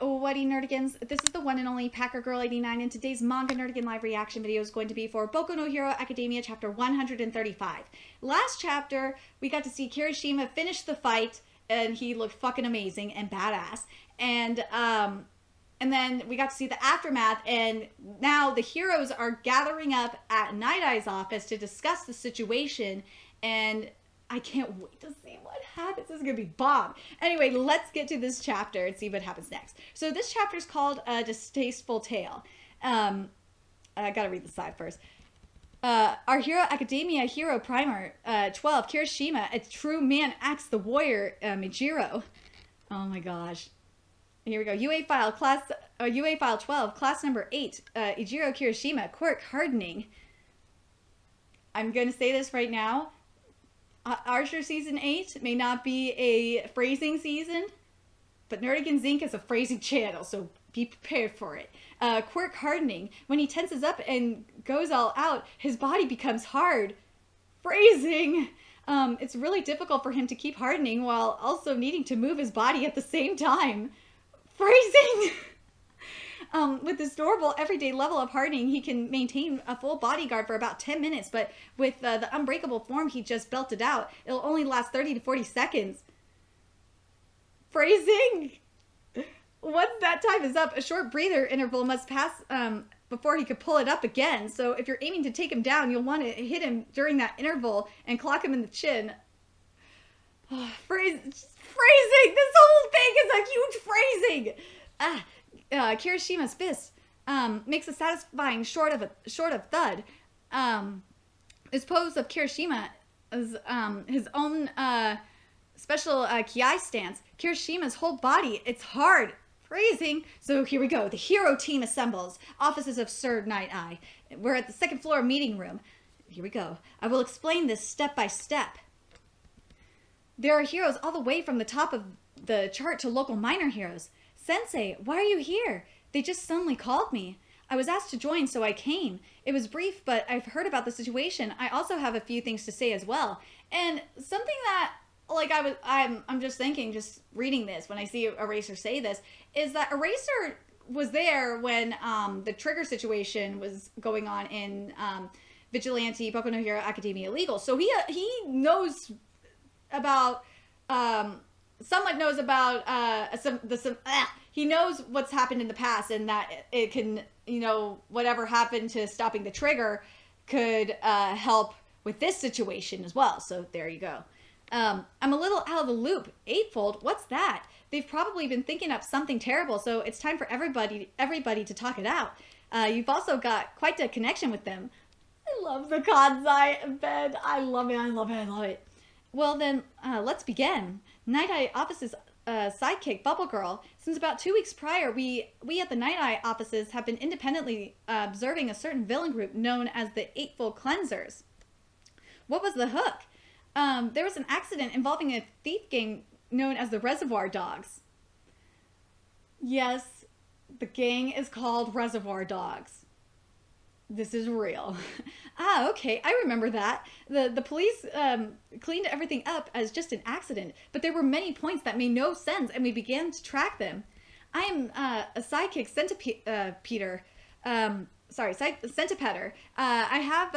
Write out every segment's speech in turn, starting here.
Whatty Nerdigans? This is the one and only Packer Girl 89, and today's Manga Nerdigan live reaction video is going to be for Boku no Hero Academia chapter 135. Last chapter, we got to see Kirishima finish the fight, and he looked fucking amazing and badass. And then we got to see the aftermath, and now the heroes are gathering up at Night-Eye's office to discuss the situation, and I can't wait to see what happens. This is going to be bomb. Anyway, let's get to this chapter and see what happens next. So this chapter is called A Distasteful Tale. I got to read the side first. Our Hero Academia Hero Primer 12, Kirishima, a true man acts the warrior, Mijiro. Oh my gosh. Here we go. UA file 12, class number 8, Ijiro Kirishima, quirk hardening. I'm going to say this right now. Archer Season 8 may not be a phrasing season, but Nerdigan's Inc. is a phrasing channel, so be prepared for it. Quirk hardening. When he tenses up and goes all out, his body becomes hard. Phrasing. It's really difficult for him to keep hardening while also needing to move his body at the same time. Phrasing. With this durable everyday level of hardening, he can maintain a full bodyguard for about 10 minutes, but with the unbreakable form he just belted out, it'll only last 30 to 40 seconds. Phrasing! Once that time is up, a short breather interval must pass before he could pull it up again, so if you're aiming to take him down, you'll want to hit him during that interval and clock him in the chin. Phrasing! This whole thing is a huge phrasing! Kirishima's fist makes a satisfying short of thud. This pose of Kirishima is his own special Kiai stance. Kirishima's whole body, it's hard. Phrasing. So here we go. The hero team assembles. Offices of Sir Nighteye. We're at the second floor meeting room. Here we go. I will explain this step by step. There are heroes all the way from the top of the chart to local minor heroes. Sensei, why are you here? They just suddenly called me. I was asked to join, so I came. It was brief, but I've heard about the situation. I also have a few things to say as well. And something that, like, I'm just thinking, just reading this, when I see ERASER say this, is that ERASER was there when the trigger situation was going on in Vigilante Boku no Hero Academia Legal. So he knows about... somewhat knows about he knows what's happened in the past, and that it can, whatever happened to stopping the trigger could help with this situation as well. So there you go. I'm a little out of the loop. Eightfold, what's that? They've probably been thinking up something terrible, so it's time for everybody to talk it out. You've also got quite a connection with them. I love the Kansai bed. I love it. Well then, let's begin. Night-Eye office's sidekick, Bubble Girl. Since about 2 weeks prior, we at the Night-Eye offices have been independently observing a certain villain group known as the Eightfold Cleansers. What was the hook? There was an accident involving a thief gang known as the Reservoir Dogs. Yes, the gang is called Reservoir Dogs. This is real. Okay, I remember that. The police cleaned everything up as just an accident, but there were many points that made no sense, and we began to track them. I am a sidekick centipeter. Centipeter. I have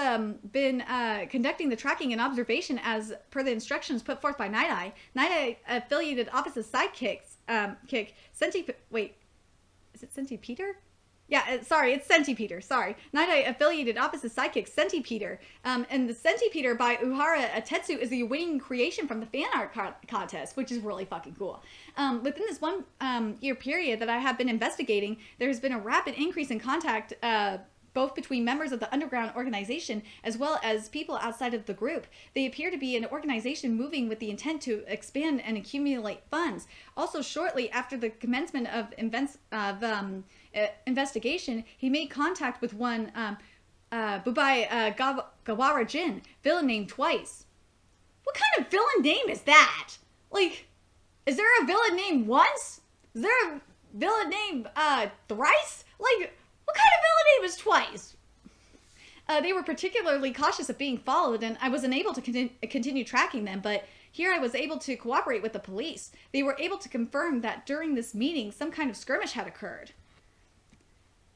been conducting the tracking and observation as per the instructions put forth by Nighteye. Nighteye affiliated office's sidekicks. Wait, is it Centipeter? Yeah, sorry, it's Centipeter. Sorry. Night-Eye affiliated office's sidekick, Centipeter. And the Centipeter by Uhara Atetsu is the winning creation from the fan art contest, which is really fucking cool. Within this 1 year period that I have been investigating, there has been a rapid increase in contact both between members of the underground organization as well as people outside of the group. They appear to be an organization moving with the intent to expand and accumulate funds. Also, shortly after the commencement of investigation, he made contact with one Bubai Gawara Jin, villain named Twice. What kind of villain name is that? Like, is there a villain named Once? Is there a villain named Thrice? Like, what kind of villain name is Twice? They were particularly cautious of being followed, and I was unable to continue tracking them, but Here I was able to cooperate with the police. They were able to confirm that during this meeting, some kind of skirmish had occurred.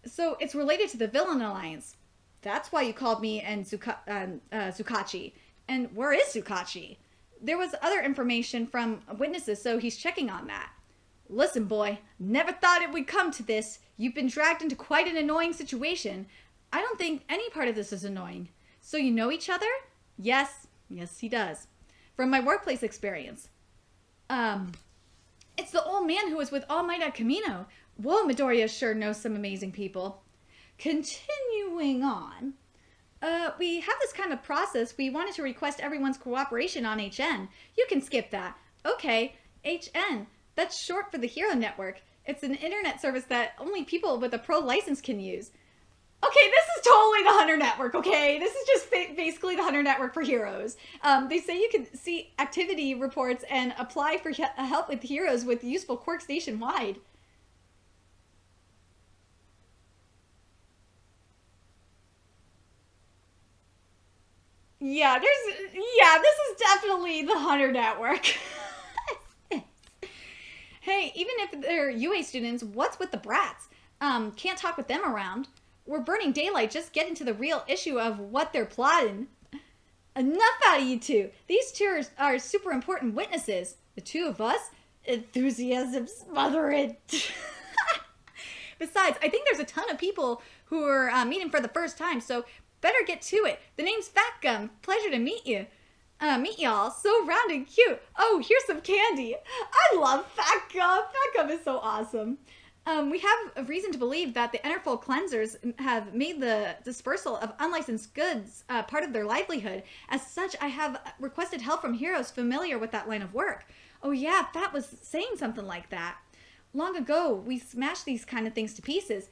So it's related to the Villain Alliance. That's why you called me and Zukachi. And where is Zukachi? There was other information from witnesses, so he's checking on that. Listen, boy, never thought it would come to this. You've been dragged into quite an annoying situation. I don't think any part of this is annoying. So you know each other? Yes, he does. From my workplace experience. It's the old man who was with All Might at Camino. Whoa, Midoriya sure knows some amazing people. Continuing on. We have this kind of process. We wanted to request everyone's cooperation on HN. You can skip that. Okay, HN. That's short for the Hero Network. It's an internet service that only people with a pro license can use. Okay, this is totally the Hunter Network, okay? This is just basically the Hunter Network for heroes. They say you can see activity reports and apply for help with heroes with useful quirks nationwide. Yeah, this is definitely the Hunter Network. Hey, even if they're UA students, what's with the brats? Can't talk with them around. We're burning daylight, just getting to the real issue of what they're plotting. Enough out of you two. These two are super important witnesses. The two of us? Enthusiasm smothering. Besides, I think there's a ton of people who are meeting for the first time, so better get to it. The name's Fat Gum. Pleasure to meet you. Meet y'all. So round and cute. Oh, here's some candy. I love Fat Gum. Fat Gum is so awesome. We have a reason to believe that the Enterfold cleansers have made the dispersal of unlicensed goods part of their livelihood. As such, I have requested help from heroes familiar with that line of work. Oh yeah, Fat was saying something like that. Long ago, we smashed these kind of things to pieces.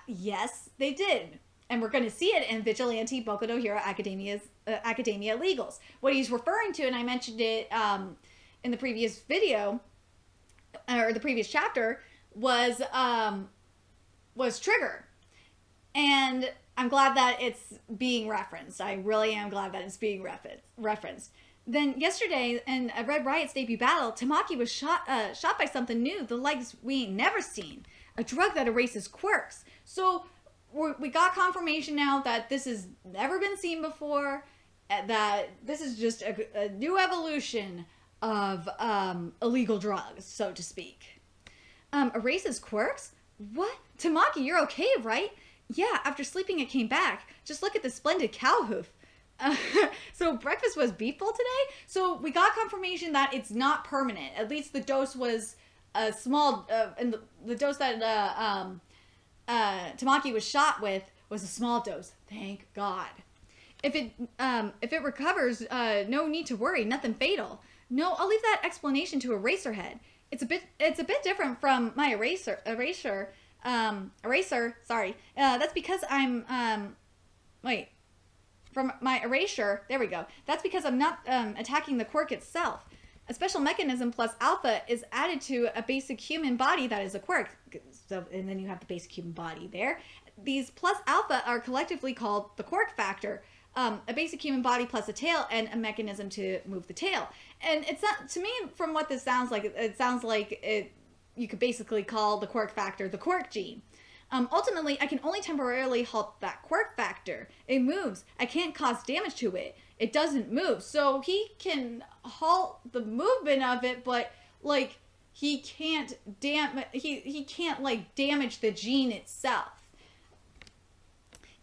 Yes, they did. And we're going to see it in Vigilante Boku no Hero Academia Legals. What he's referring to, and I mentioned it in the previous video, or the previous chapter, was Trigger. And I'm glad that it's being referenced. I really am glad that it's being referenced. Then yesterday, in a Red Riot's debut battle, Tamaki was shot by something new, the likes we ain't never seen. A drug that erases quirks. So we got confirmation now that this has never been seen before, that this is just a new evolution of illegal drugs, so to speak. Erases quirks? What? Tamaki, you're okay, right? Yeah, after sleeping it came back. Just look at the splendid cow hoof. So breakfast was beef bowl today? So we got confirmation that it's not permanent. At least the dose was a small, and the dose that Tamaki was shot with was a small dose. Thank God. If it recovers, no need to worry. Nothing fatal. No, I'll leave that explanation to Eraserhead. It's a bit different from my eraser. Sorry. That's because I'm from my erasure. There we go. That's because I'm not attacking the quirk itself. A special mechanism plus alpha is added to a basic human body that is a quirk. So, and then you have the basic human body there. These plus alpha are collectively called the quirk factor. A basic human body plus a tail and a mechanism to move the tail. And it's not, to me, from what this sounds like, it sounds like you could basically call the quirk factor the quirk gene. Ultimately, I can only temporarily halt that quirk factor. It moves. I can't cause damage to it. It doesn't move. So he can halt the movement of it, but like he can't like damage the gene itself.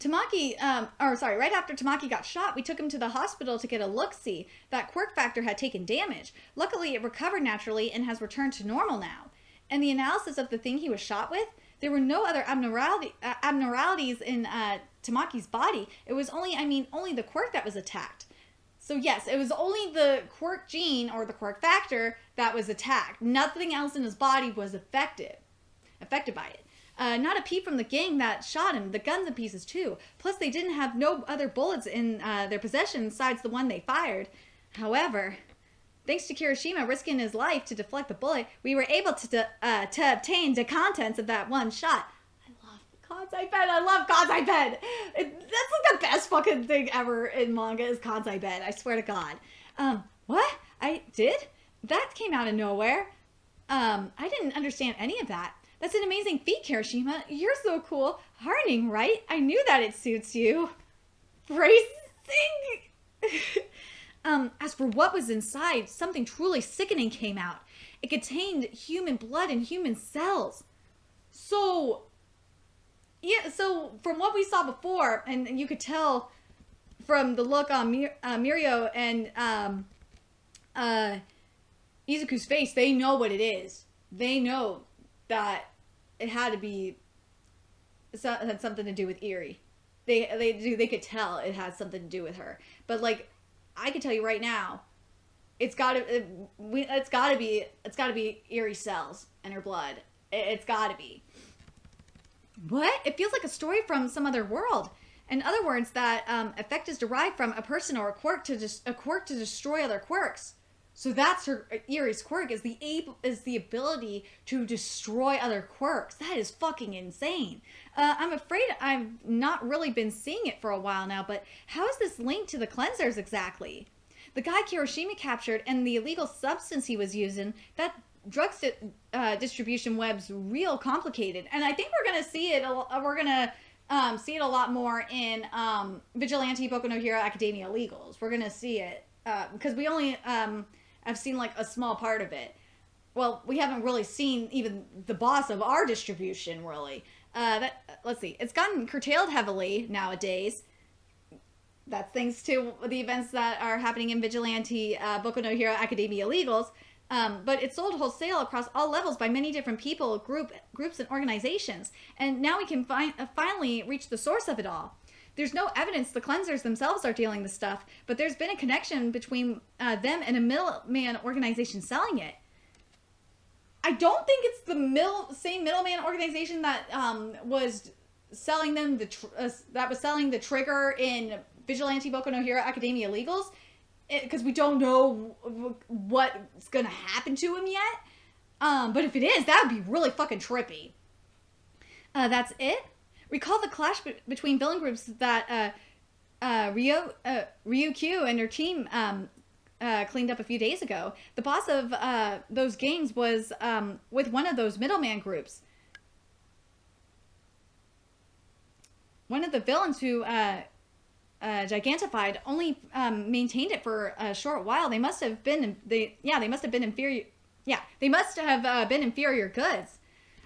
Tamaki, right after Tamaki got shot, we took him to the hospital to get a look-see. That quirk factor had taken damage. Luckily, it recovered naturally and has returned to normal now. And the analysis of the thing he was shot with, there were no other abnormalities in Tamaki's body. It was only the quirk that was attacked. So yes, it was only the quirk gene or the quirk factor that was attacked. Nothing else in his body was affected by it. Not a peep from the gang that shot him. The gun's in pieces too. Plus, they didn't have no other bullets in their possession besides the one they fired. However, thanks to Kirishima risking his life to deflect the bullet, we were able to obtain the contents of that one shot. I love Kansai Bed. That's like the best fucking thing ever in manga is Kansai Bed. I swear to God. What? I did? That came out of nowhere. I didn't understand any of that. That's an amazing feat, Kirishima. You're so cool. Hardening, right? I knew that it suits you. Phrasing? As for what was inside, something truly sickening came out. It contained human blood and human cells. So, yeah, so from what we saw before, and you could tell from the look on Mirio and Izuku's face, they know what it is. They know that it had to be, had something to do with Eri. They could tell it had something to do with her. But like, I can tell you right now, it's gotta be Eri cells and her blood. It's gotta be. What? It feels like a story from some other world. In other words, that effect is derived from a person or a quirk to destroy other quirks. So that's her Eri's quirk is the ability to destroy other quirks. That is fucking insane. I'm afraid I've not really been seeing it for a while now, but how is this linked to the cleansers exactly? The guy Kirishima captured and the illegal substance he was using, that drug distribution web's real complicated. And I think we're gonna see it. See it a lot more in Vigilante Boku no Hero Academia Illegals. We're gonna see it because we only have seen like a small part of it. Well, we haven't really seen even the boss of our distribution, really. Let's see. It's gotten curtailed heavily nowadays. That's thanks to the events that are happening in Vigilante Boku no Hero Academia Illegals. But it's sold wholesale across all levels by many different people, groups, and organizations. And now we can finally reach the source of it all. There's no evidence the cleansers themselves are dealing the stuff, but there's been a connection between them and a middleman organization selling it. I don't think it's the same middleman organization that was selling them selling the trigger in Vigilante Boku no Hero Academia Illegals, because we don't know what's gonna happen to him yet. But if it is, that would be really fucking trippy. That's it. Recall the clash between villain groups that Ryukyu and her team cleaned up a few days ago. The boss of those gangs was with one of those middleman groups. One of the villains who gigantified only maintained it for a short while. They must have been inferior. Yeah, they must have been inferior goods.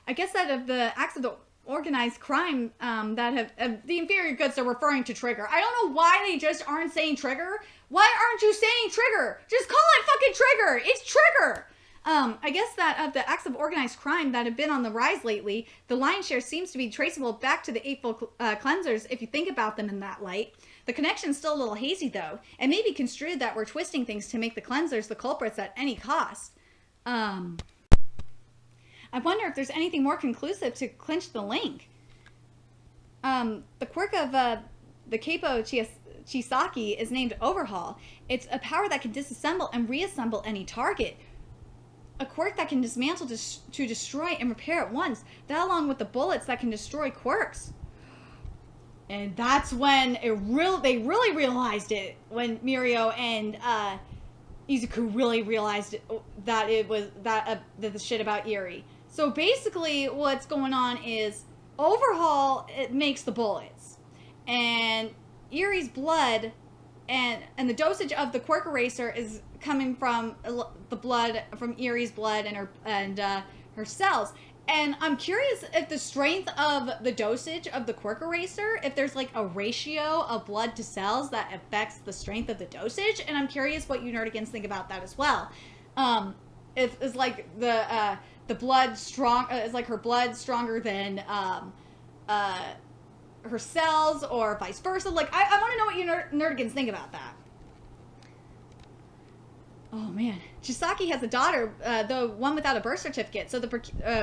I guess that of the acts of the organized crime that have the inferior goods they're referring to Trigger. I don't know why they just aren't saying Trigger. Why aren't you saying Trigger? Just call it fucking Trigger. It's Trigger. I guess that of the acts of organized crime that have been on the rise lately, the lion's share seems to be traceable back to the Eightfold Cleansers if you think about them in that light. The connection's still a little hazy though. It may be construed that we're twisting things to make the cleansers the culprits at any cost. I wonder if there's anything more conclusive to clinch the link. The quirk of the Capo Chisaki is named Overhaul. It's a power that can disassemble and reassemble any target. A quirk that can dismantle to destroy and repair at once. That along with the bullets that can destroy quirks. And that's when they really realized it. When Mirio and Izuku really realized that it was the shit about Eri. So basically what's going on is Overhaul, it makes the bullets. And Eri's blood and the dosage of the quirk-erasure is coming from the blood, from Eri's blood and her cells. And I'm curious if the strength of the dosage of the quirk-erasure, if there's like a ratio of blood to cells that affects the strength of the dosage. And I'm curious what you nerdigans think about that as well. If it's like the blood strong, is like her blood stronger than her cells or vice versa. Like I want to know what you nerdigans think about that. Oh man, Chisaki has a daughter, the one without a birth certificate, so the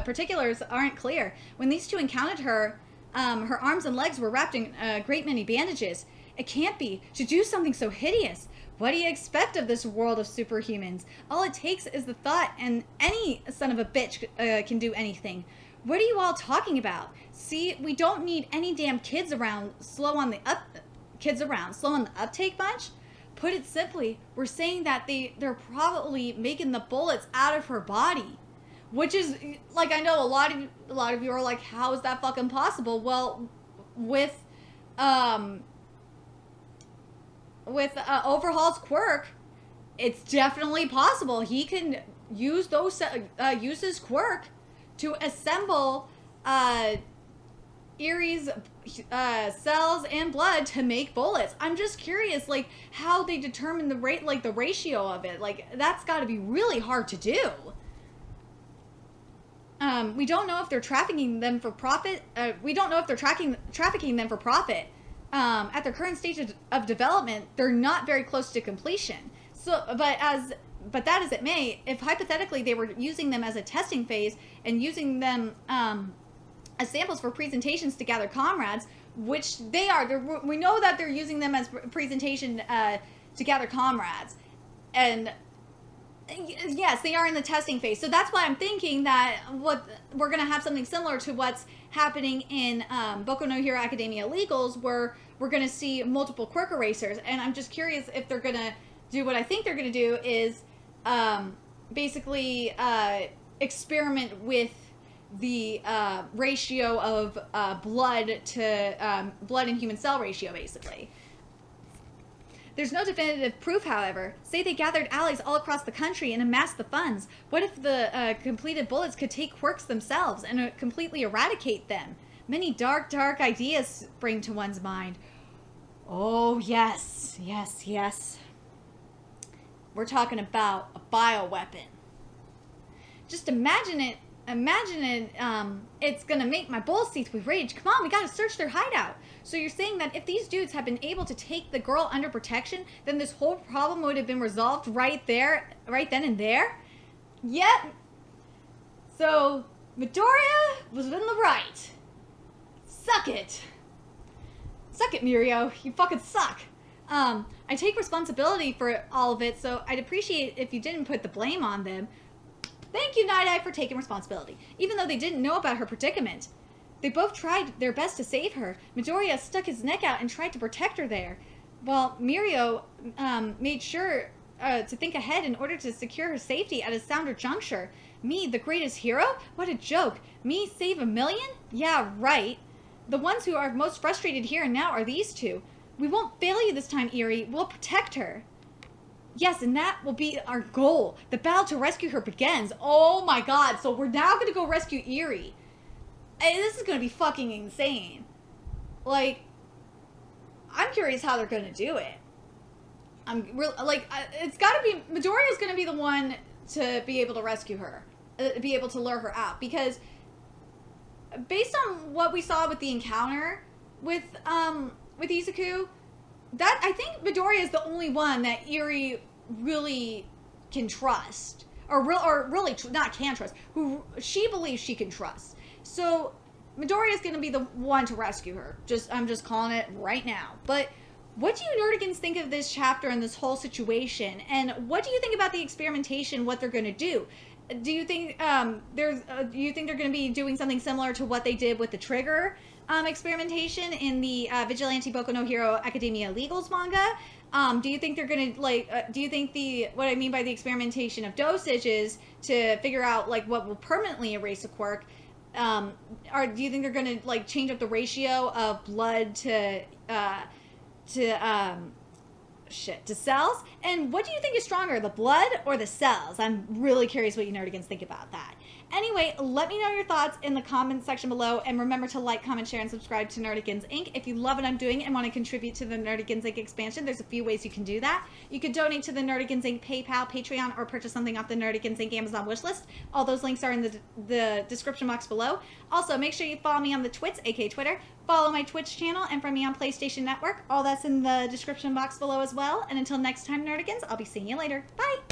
particulars aren't clear. When these two encountered her, her arms and legs were wrapped in a great many bandages. It can't be, to do something so hideous. What do you expect of this world of superhumans? All it takes is the thought, and any son of a bitch can do anything. What are you all talking about? See, we don't need any damn kids around, slow on the uptake bunch. put it simply, we're saying that they're probably making the bullets out of her body, which is like, I know a lot of you are like, how is that fucking possible? Well, with Overhaul's quirk, it's definitely possible. He can use use his quirk to assemble Erie's cells and blood to make bullets. I'm just curious, like, how they determine the rate, like the ratio of it. Like, that's got to be really hard to do. We don't know if they're trafficking them for profit. We don't know if they're trafficking them for profit. At their current stage of development, they're not very close to completion. So, but that as it may, if hypothetically they were using them as a testing phase and using them as samples for presentations to gather comrades, which they are, we know that they're using them as presentation to gather comrades, and yes, they are in the testing phase. So that's why I'm thinking that we're going to have something similar to what's happening in Boku no Hero Academia Legals, where we're going to see multiple quirk-erasers. And I'm just curious if they're going to do what I think they're going to do is basically experiment with the ratio of blood to blood and human cell ratio, basically. There's no definitive proof, however. Say they gathered allies all across the country and amassed the funds. What if the completed bullets could take quirks themselves and completely eradicate them? Many dark, dark ideas spring to one's mind. Oh, yes, yes, yes. We're talking about a bioweapon. Just imagine it. It's gonna make my balls teeth with rage. Come on, we gotta search their hideout. So you're saying that if these dudes have been able to take the girl under protection, then this whole problem would have been resolved right then and there? Yep. So Midoriya was in the right. Suck it. Suck it, Mirio. You fucking suck. I take responsibility for all of it, so I'd appreciate if you didn't put the blame on them. Thank you, Nighteye, for taking responsibility, even though they didn't know about her predicament. They both tried their best to save her. Midoriya stuck his neck out and tried to protect her there, while Mirio made sure to think ahead in order to secure her safety at a sounder juncture. Me, the greatest hero? What a joke. Me save 1 million? Yeah, right. The ones who are most frustrated here and now are these two. We won't fail you this time, Eri. We'll protect her. Yes, and that will be our goal. The battle to rescue her begins. Oh my god, so we're now going to go rescue Eri. And this is going to be fucking insane. Like, I'm curious how they're going to do it. I'm real like, it's got to be, Midoriya's going to be the one to be able to rescue her. Be able to lure her out. Because based on what we saw with the encounter with Izuku, that I think Midoriya is the only one that Eri really can trust, or really not can trust, who she believes she can trust. So Midoriya is going to be the one to rescue her. I'm just calling it right now. But what do you Nerdigans think of this chapter and this whole situation? And what do you think about the experimentation? What they're going to do? Do you think do you think they're going to be doing something similar to what they did with the trigger experimentation in the Vigilante Boku no Hero Academia Legals manga? Do you think they're going to, do you think what I mean by the experimentation of dosage is to figure out, like, what will permanently erase a quirk? Or do you think they're going to, change up the ratio of blood to cells? And what do you think is stronger, the blood or the cells? I'm really curious what you Nerdigans think about that. Anyway, let me know your thoughts in the comments section below, and remember to like, comment, share, and subscribe to Nerdigans Inc. If you love what I'm doing and want to contribute to the Nerdigans Inc. expansion, there's a few ways you can do that. You could donate to the Nerdigans Inc. PayPal, Patreon, or purchase something off the Nerdigans Inc. Amazon wishlist. All those links are in the description box below. Also, make sure you follow me on the Twits, aka Twitter. Follow my Twitch channel, and from me on PlayStation Network. All that's in the description box below as well. And until next time, Nerdigans, I'll be seeing you later. Bye!